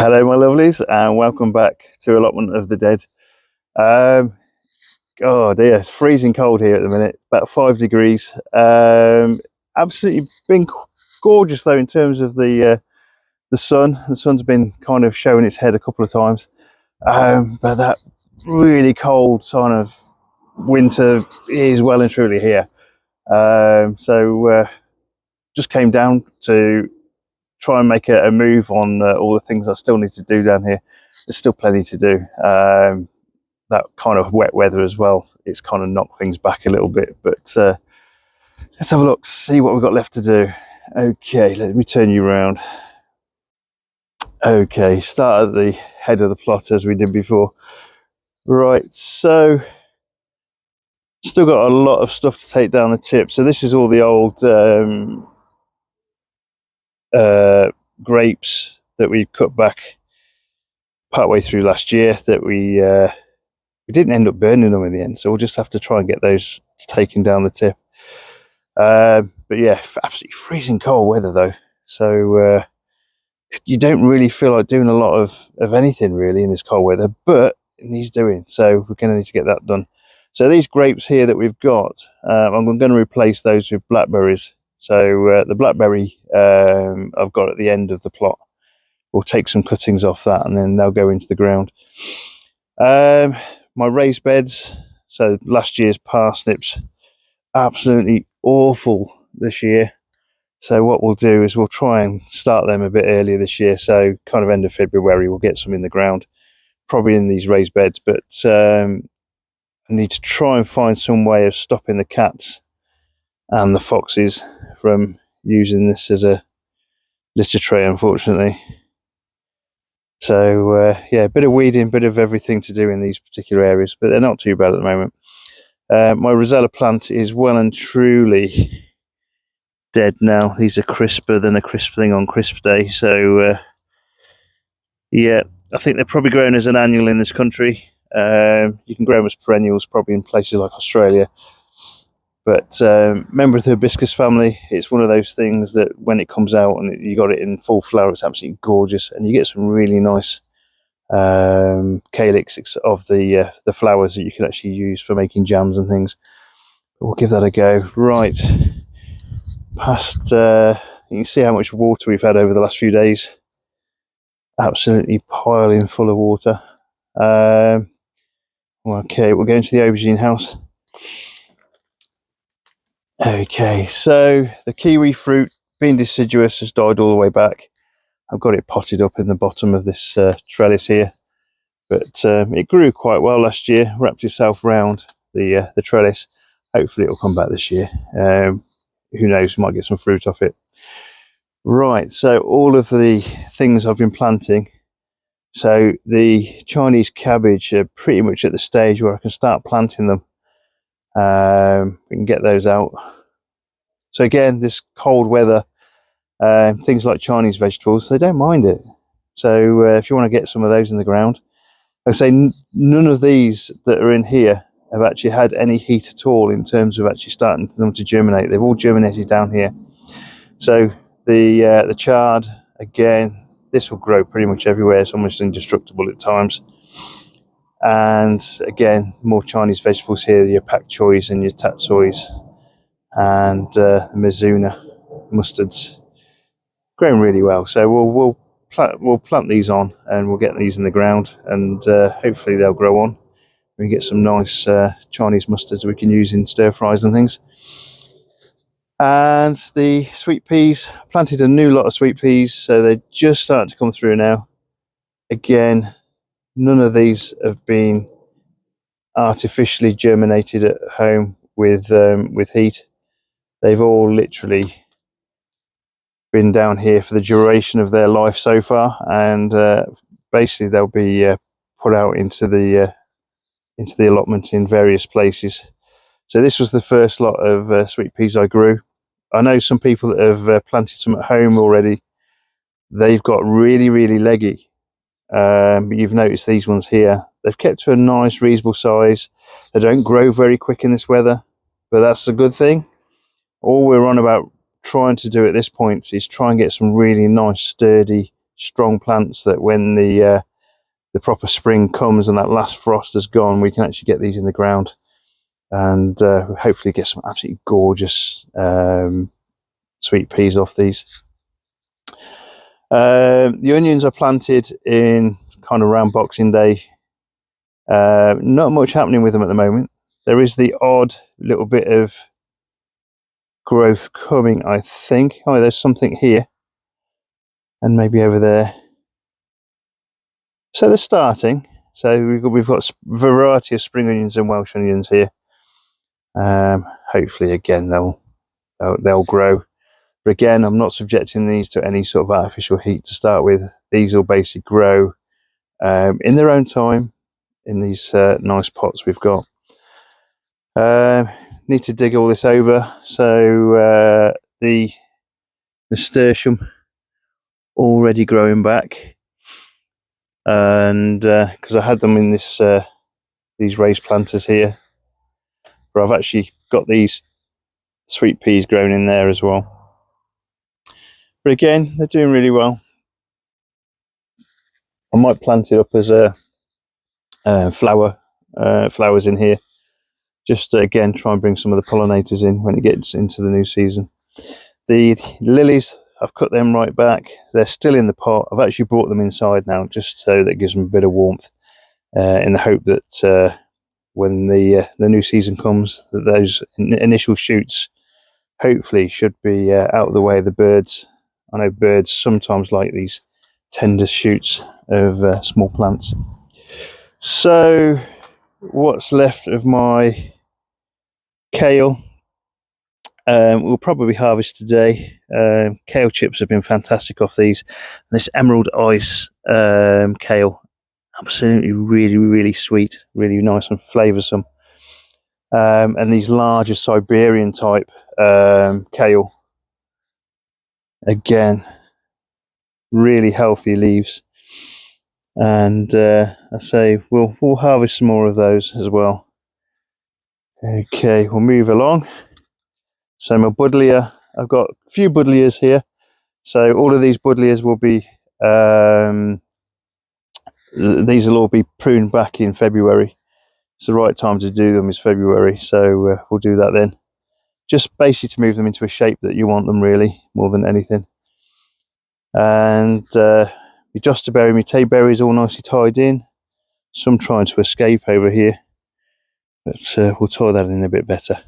Hello, my lovelies, and welcome back to Allotment of the Dead. Oh dear, it's freezing cold here at the minute, about 5 degrees. Absolutely been gorgeous though in terms of the sun. The sun's been kind of showing its head a couple of times, but that really cold sign of winter is well and truly here. So just came down to try and make a move on all the things I still need to do down here. There's still plenty to do. That kind of wet weather as well, it's kind of knocked things back a little bit, but let's have a look, see what we've got left to do. Okay, let me turn you around. Okay, start at the head of the plot as we did before. Right, so still got a lot of stuff to take down the tip. So this is all the old grapes that we cut back partway through last year that we didn't end up burning them in the end, so we'll just have to try and get those taken down the tip. But yeah, absolutely freezing cold weather though, so you don't really feel like doing a lot of anything really in this cold weather, but it needs doing, so we're going to need to get that done. So these grapes here that we've got, I'm going to replace those with blackberries. So the blackberry I've got at the end of the plot, we'll take some cuttings off that and then they'll go into the ground. My raised beds, so last year's parsnips, absolutely awful this year. So what we'll do is we'll try and start them a bit earlier this year. So kind of end of February, we'll get some in the ground, probably in these raised beds. But I need to try and find some way of stopping the cats and the foxes from using this as a litter tray, unfortunately. So yeah, a bit of weeding, bit of everything to do in these particular areas, but they're not too bad at the moment. My rosella plant is well and truly dead now. These are crisper than a crisp thing on crisp day. So yeah, I think they're probably grown as an annual in this country. You can grow them as perennials probably in places like Australia. But member of the hibiscus family, it's one of those things that when it comes out and you got it in full flower, it's absolutely gorgeous, and you get some really nice calyx of the flowers that you can actually use for making jams and things. But we'll give that a go. Right, past you can see how much water we've had over the last few days. Absolutely piling full of water. Okay, we'll go into the aubergine house. Okay, so the kiwi fruit, being deciduous, has died all the way back. I've got it potted up in the bottom of this trellis here, but it grew quite well last year, wrapped itself round the trellis. Hopefully it'll come back this year. Who knows, might get some fruit off it. Right, so all of the things I've been planting, so the Chinese cabbage are pretty much at the stage where I can start planting them. We can get those out. So again, this cold weather, things like Chinese vegetables, they don't mind it. So if you want to get some of those in the ground, like I say, none of these that are in here have actually had any heat at all in terms of actually starting them to germinate. They've all germinated down here. So the chard, again, this will grow pretty much everywhere. It's almost indestructible at times. And again, more Chinese vegetables here, your pak choys and your tatsoys and the mizuna mustards, growing really well. So we'll plant these on and we'll get these in the ground, and hopefully they'll grow on. We can get some nice Chinese mustards we can use in stir fries and things. And the sweet peas, planted a new lot of sweet peas, so they're just starting to come through now. Again, none of these have been artificially germinated at home with heat. They've all literally been down here for the duration of their life so far, and basically they'll be put out into the allotment in various places. So this was the first lot of sweet peas I grew. I know some people that have planted some at home already. They've got really, really leggy. But you've noticed these ones here. They've kept to a nice, reasonable size. They don't grow very quick in this weather, but that's a good thing. All we're on about trying to do at this point is try and get some really nice, sturdy, strong plants that when the proper spring comes and that last frost has gone, we can actually get these in the ground and hopefully get some absolutely gorgeous sweet peas off these. The onions are planted in kind of around Boxing Day. Not much happening with them at the moment. There is the odd little bit of growth coming, I think. Oh, there's something here and maybe over there. So they're starting. So we've got a variety of spring onions and Welsh onions here. Hopefully again they'll grow. But again, I'm not subjecting these to any sort of artificial heat to start with. These will basically grow in their own time in these nice pots we've got. Need to dig all this over. So the nasturtium already growing back, and because I had them in this these raised planters here, but I've actually got these sweet peas grown in there as well. But again, they're doing really well. I might plant it up as a flowers in here, just to, again, try and bring some of the pollinators in when it gets into the new season. The lilies, I've cut them right back. They're still in the pot. I've actually brought them inside now, just so that gives them a bit of warmth, in the hope that when the new season comes, that those initial shoots hopefully should be out of the way of the birds. I know birds sometimes like these tender shoots of small plants. So what's left of my kale we'll probably harvest today. Kale chips have been fantastic off these. This emerald ice kale, absolutely really sweet, really nice and flavoursome. And these larger Siberian type kale, again, really healthy leaves. And I say we'll harvest some more of those as well. Okay, we'll move along. So my buddleia, I've got a few buddleias here. So all of these buddleias will be, these will all be pruned back in February. It's the right time to do them is February, so we'll do that then. Just basically to move them into a shape that you want them, really, more than anything. And my jostaberry, my tayberry is all nicely tied in. Some trying to escape over here, but we'll tie that in a bit better.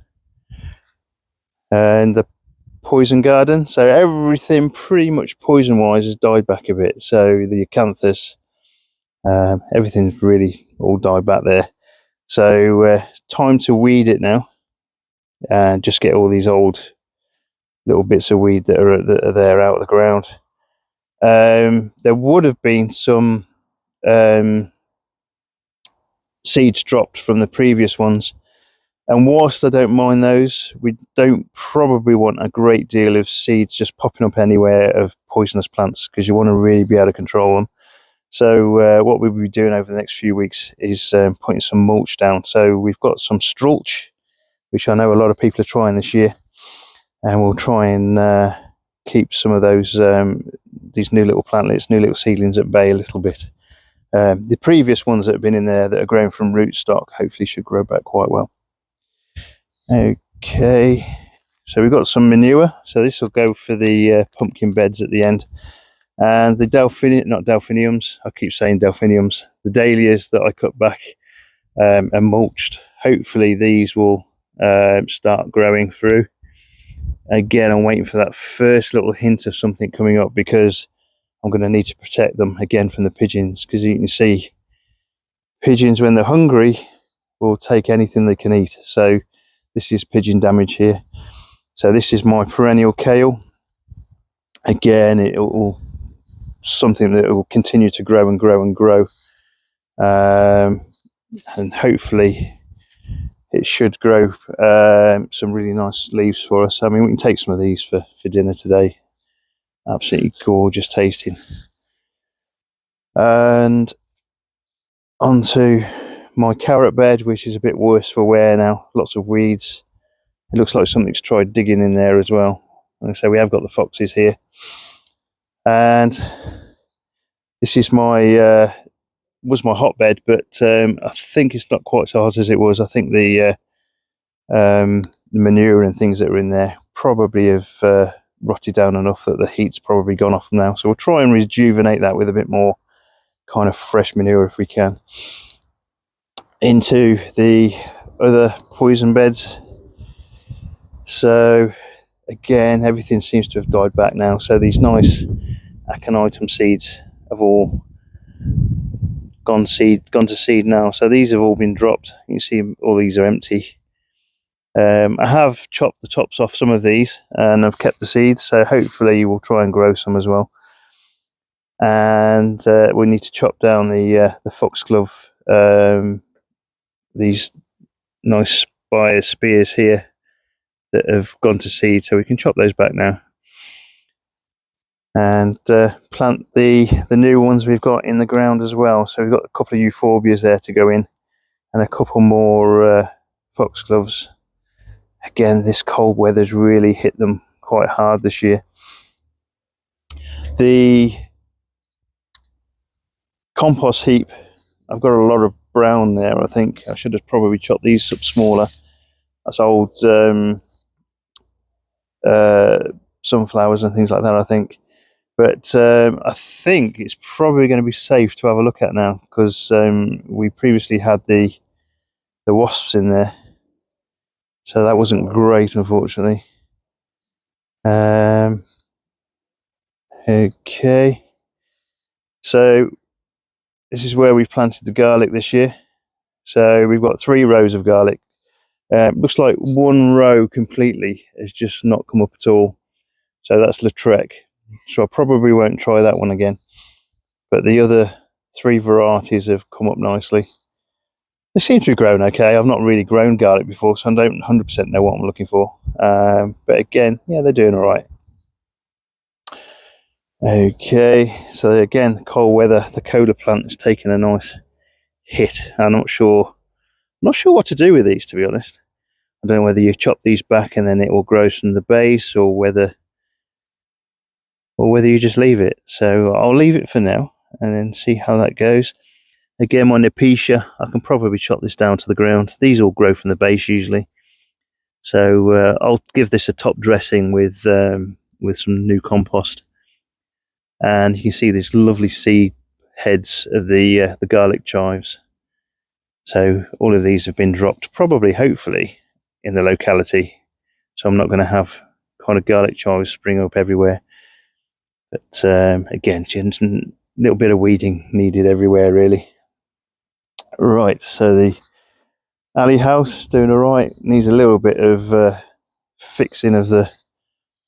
And the poison garden, so everything pretty much poison wise has died back a bit. So the acanthus, everything's really all died back there. So time to weed it now and just get all these old little bits of weed that are there out of the ground. There would have been some seeds dropped from the previous ones, and whilst I don't mind those, we don't probably want a great deal of seeds just popping up anywhere of poisonous plants, because you want to really be able to control them. So what we'll be doing over the next few weeks is putting some mulch down. So we've got some strulch, which I know a lot of people are trying this year, and we'll try and keep some of those these new little plantlets, new little seedlings at bay a little bit. The previous ones that have been in there that are grown from rootstock hopefully should grow back quite well. Okay, so we've got some manure, so this will go for the pumpkin beds at the end. And the delphiniums, I keep saying delphiniums, the dahlias that I cut back and mulched, hopefully these will start growing through. Again, I'm waiting for that first little hint of something coming up, because I'm going to need to protect them again from the pigeons, because you can see pigeons, when they're hungry, will take anything they can eat. So this is pigeon damage here. So this is my perennial kale. Again, it will something that will continue to grow and grow and grow, and hopefully it should grow some really nice leaves for us. I mean, we can take some of these for dinner today. Absolutely gorgeous tasting. And onto my carrot bed, which is a bit worse for wear now. Lots of weeds. It looks like something's tried digging in there as well. Like I say, we have got the foxes here. And This is my was my hotbed, but I think it's not quite so hot as it was. I think the manure and things that are in there probably have rotted down enough that the heat's probably gone off now. So we'll try and rejuvenate that with a bit more kind of fresh manure if we can. Into the other poison beds. So again, everything seems to have died back now. So these nice aconitum seeds have all gone to seed now. So these have all been dropped. You can see all these are empty. I have chopped the tops off some of these and I've kept the seeds, so hopefully we'll try and grow some as well. And we need to chop down the foxglove, these nice spears here that have gone to seed, so we can chop those back now and plant the new ones we've got in the ground as well. So we've got a couple of euphorbias there to go in and a couple more foxgloves. Again, this cold weather's really hit them quite hard this year. The compost heap, I've got a lot of brown there. I think I should have probably chopped these up smaller. That's old sunflowers and things like that, I think. But I think it's probably going to be safe to have a look at now, because we previously had the wasps in there, so that wasn't great, unfortunately. Okay, so this is where we've planted the garlic this year. So we've got 3 rows of garlic. Looks like one row completely has just not come up at all. So that's Lautrec. So I probably won't try that one again. But the other 3 varieties have come up nicely. They seem to be grown okay. I've not really grown garlic before, so I don't 100% know what I'm looking for. But again, yeah, they're doing all right. Okay, so again, cold weather, the cola plant has taken a nice hit. I'm not sure what to do with these, to be honest. I don't know whether you chop these back and then it will grow from the base, or whether you just leave it. So I'll leave it for now and then see how that goes. Again, my Nepetia, I can probably chop this down to the ground. These all grow from the base usually. So I'll give this a top dressing with some new compost. And you can see these lovely seed heads of the garlic chives. So all of these have been dropped, probably, hopefully, in the locality. So I'm not going to have kind of garlic chives spring up everywhere. But again, just a little bit of weeding needed everywhere, really. Right, so the alley house doing all right. Needs a little bit of fixing of the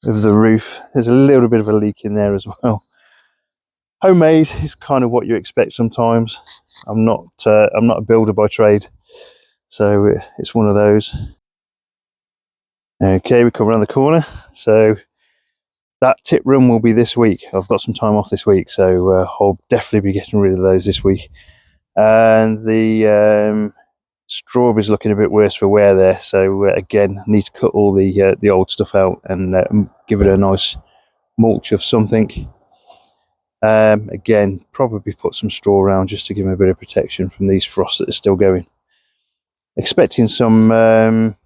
roof. There's a little bit of a leak in there as well. Homemade is kind of what you expect sometimes. I'm not a builder by trade, so it's one of those. Okay, we come around the corner. So that tip room will be this week. I've got some time off this week, so I'll definitely be getting rid of those this week. And the strawberries looking a bit worse for wear there. So again, need to cut all the old stuff out and give it a nice mulch of something. Again, probably put some straw around just to give them a bit of protection from these frosts that are still going. Expecting some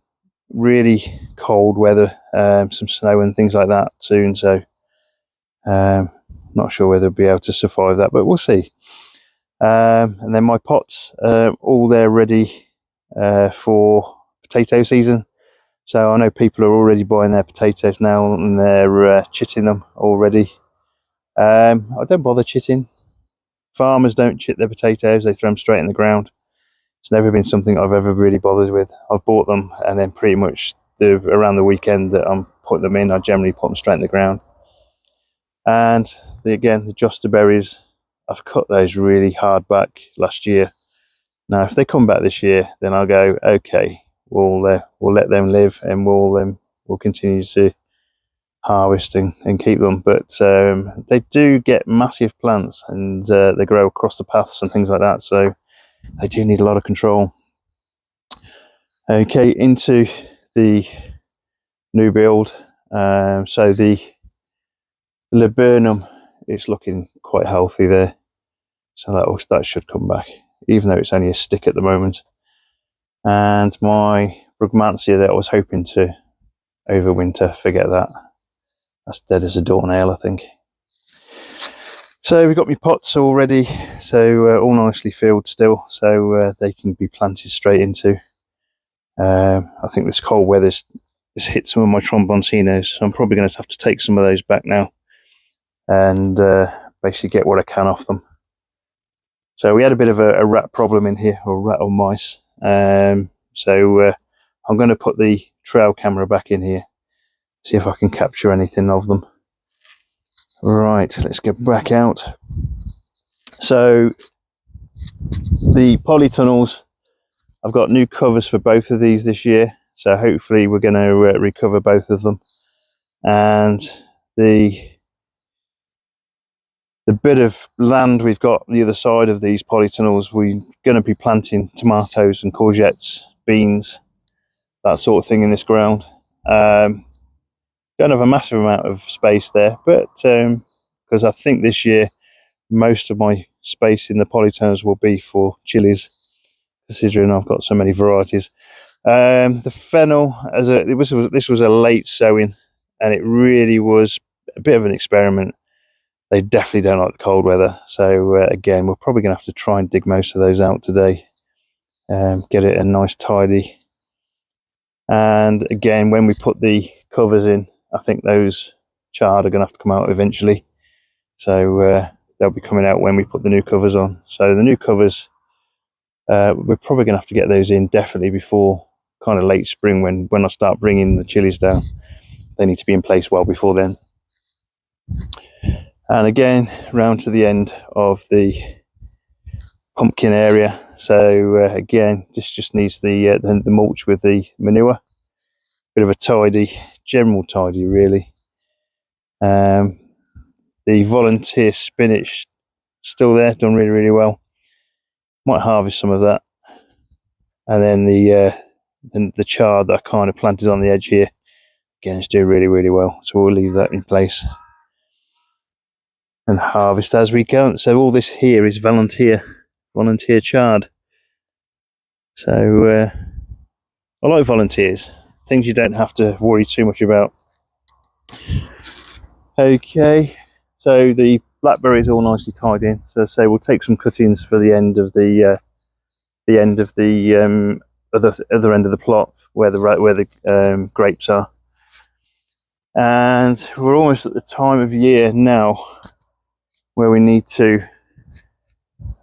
really cold weather, some snow and things like that soon, so not sure whether they'll be able to survive that, but we'll see. And then my pots, all there ready for potato season. So I know people are already buying their potatoes now and they're chitting them already. I don't bother chitting. Farmers don't chit their potatoes, they throw them straight in the ground. It's never been something I've ever really bothered with. I've bought them and then pretty much around the weekend that I'm putting them in, I generally put them straight in the ground. And again, the Josta berries, I've cut those really hard back last year. Now, if they come back this year, then I'll go, okay, we'll let them live and we'll continue to harvest and keep them. But they do get massive plants and they grow across the paths and things like that. So they do need a lot of control. Okay, into the new build. So the laburnum is looking quite healthy there. So that should come back, even though it's only a stick at the moment. And my Brugmansia that I was hoping to overwinter, forget that. That's dead as a doornail, I think. So we've got my pots all ready, so all nicely filled still, so they can be planted straight into. I think this cold weather's hit some of my tromboncinos, so I'm probably going to have to take some of those back now and basically get what I can off them. So we had a bit of a rat problem in here, or rat or mice. So I'm going to put the trail camera back in here, see if I can capture anything of them. Right, let's get back out. So the polytunnels, I've got new covers for both of these this year, so hopefully we're going to recover both of them. And the bit of land we've got the other side of these polytunnels, we're going to be planting tomatoes and courgettes, beans, that sort of thing in this ground. Don't have a massive amount of space there, but because I think this year most of my space in the polytunnels will be for chilies, considering I've got so many varieties. The fennel, this was a late sowing, and it really was a bit of an experiment. They definitely don't like the cold weather, so again, we're probably going to have to try and dig most of those out today, get it a nice tidy. And again, when we put the covers in, I think those chard are going to have to come out eventually, so they'll be coming out when we put the new covers on. So the new covers, we're probably going to have to get those in definitely before kind of late spring, when I start bringing the chilies down. They need to be in place well before then. And again, round to the end of the pumpkin area. So again, this just needs the mulch with the manure. Bit of a tidy, general tidy really. The volunteer spinach still there, done really, really well. Might harvest some of that. And then the chard that I kind of planted on the edge here, again, it's doing really, really well. So we'll leave that in place and harvest as we go. So all this here is volunteer chard. So I like volunteers, things you don't have to worry too much about. Okay, so the blackberry is all nicely tied in. So say we'll take some cuttings for the end of the other end of the plot where the grapes are. And we're almost at the time of year now where we need to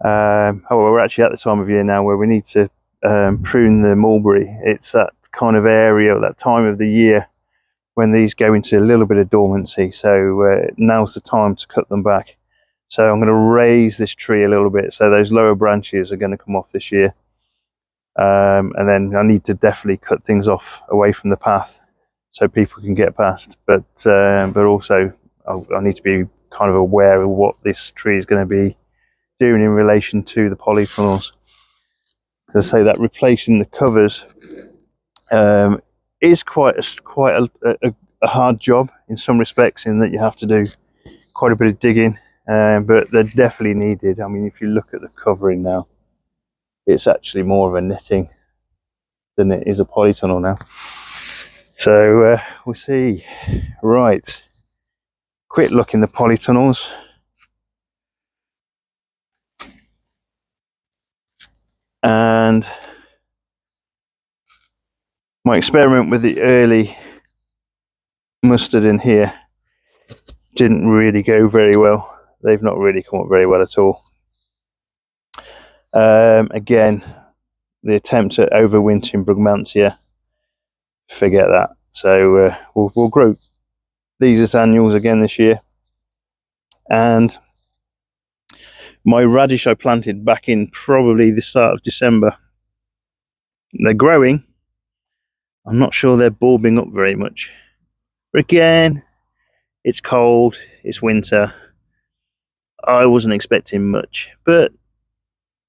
we're actually at the time of year now where we need to prune the mulberry. It's that kind of area, that time of the year when these go into a little bit of dormancy, so now's the time to cut them back. So I'm going to raise this tree a little bit, so those lower branches are going to come off this year, and then I need to definitely cut things off away from the path so people can get past, but also I need to be kind of aware of what this tree is going to be doing in relation to the polytunnels. As I say, that replacing the covers is quite a hard job in some respects, in that you have to do quite a bit of digging, but they're definitely needed. I mean, if you look at the covering now, it's actually more of a netting than it is a polytunnel now. So we'll see. Right, quick look in the polytunnels. And my experiment with the early mustard in here didn't really go very well. They've not really come up very well at all. Again, the attempt at overwintering Brugmansia, forget that. So we'll grow these as annuals again this year. And my radish I planted back in probably the start of December. They're growing. I'm not sure they're bulbing up very much. But again, it's cold, it's winter. I wasn't expecting much, but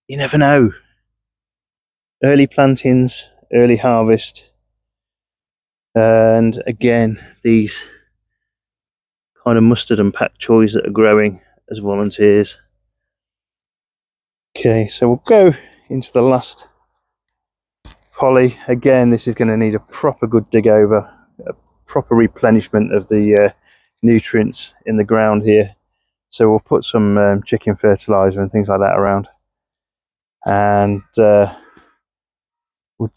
you never know. Early plantings, early harvest. And again, these kind of mustard and pak choys that are growing as volunteers. Okay, so we'll go into the last poly. Again, this is going to need a proper good dig over, a proper replenishment of the nutrients in the ground here. So we'll put some chicken fertilizer and things like that around, and we'll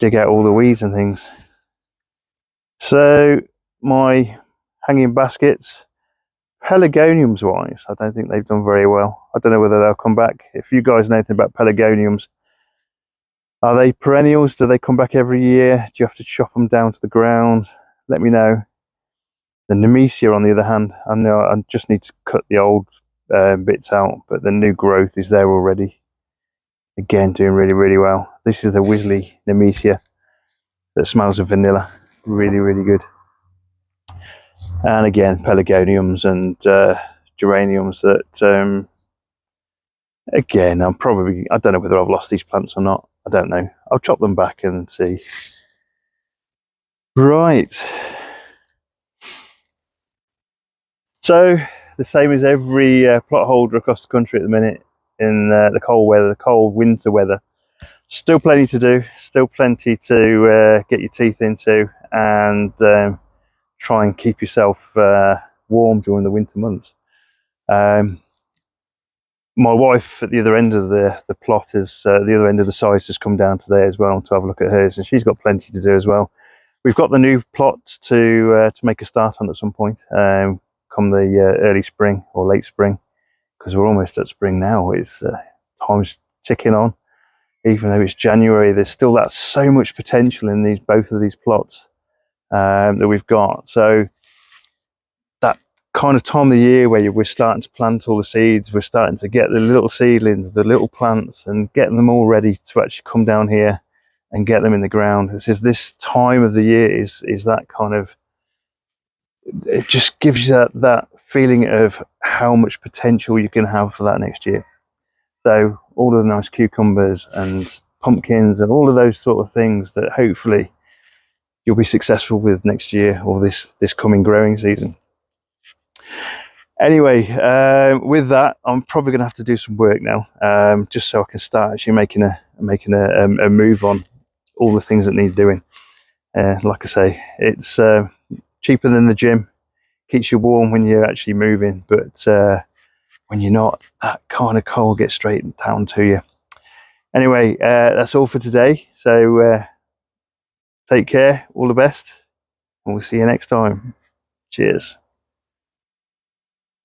dig out all the weeds and things. So my hanging baskets, pelargoniums wise, I don't think they've done very well. I don't know whether they'll come back. If you guys know anything about pelargoniums, are they perennials? Do they come back every year? Do you have to chop them down to the ground? Let me know. The Nemesia, on the other hand, I know I just need to cut the old bits out, but the new growth is there already. Again, doing really, really well. This is the Wisley Nemesia that smells of vanilla. Really, really good. And again, pelargoniums and geraniums that, again, I don't know whether I've lost these plants or not. I don't know. I'll chop them back and see. Right. So the same as every plot holder across the country at the minute in the cold weather, the cold winter weather. Still plenty to do, still plenty to get your teeth into, and try and keep yourself warm during the winter months. My wife at the other end of the plot is the other end of the site has come down today as well to have a look at hers, and she's got plenty to do as well. We've got the new plot to make a start on at some point, come the early spring or late spring, because we're almost at spring now. It's time's ticking on. Even though it's January, there's still so much potential in both of these plots that we've got. So that kind of time of the year where we're starting to plant all the seeds, we're starting to get the little seedlings, the little plants, and getting them all ready to actually come down here and get them in the ground. It's just this time of the year is that kind of, it just gives you that feeling of how much potential you can have for that next year. So all of the nice cucumbers and pumpkins and all of those sort of things that hopefully you'll be successful with next year, or this coming growing season. Anyway, with that, I'm probably going to have to do some work now, just so I can start actually making a move on all the things that need doing. Like I say, it's cheaper than the gym, keeps you warm when you're actually moving, but when you're not, that kind of cold gets straight down to you. Anyway, that's all for today. So take care, all the best, and we'll see you next time. Cheers.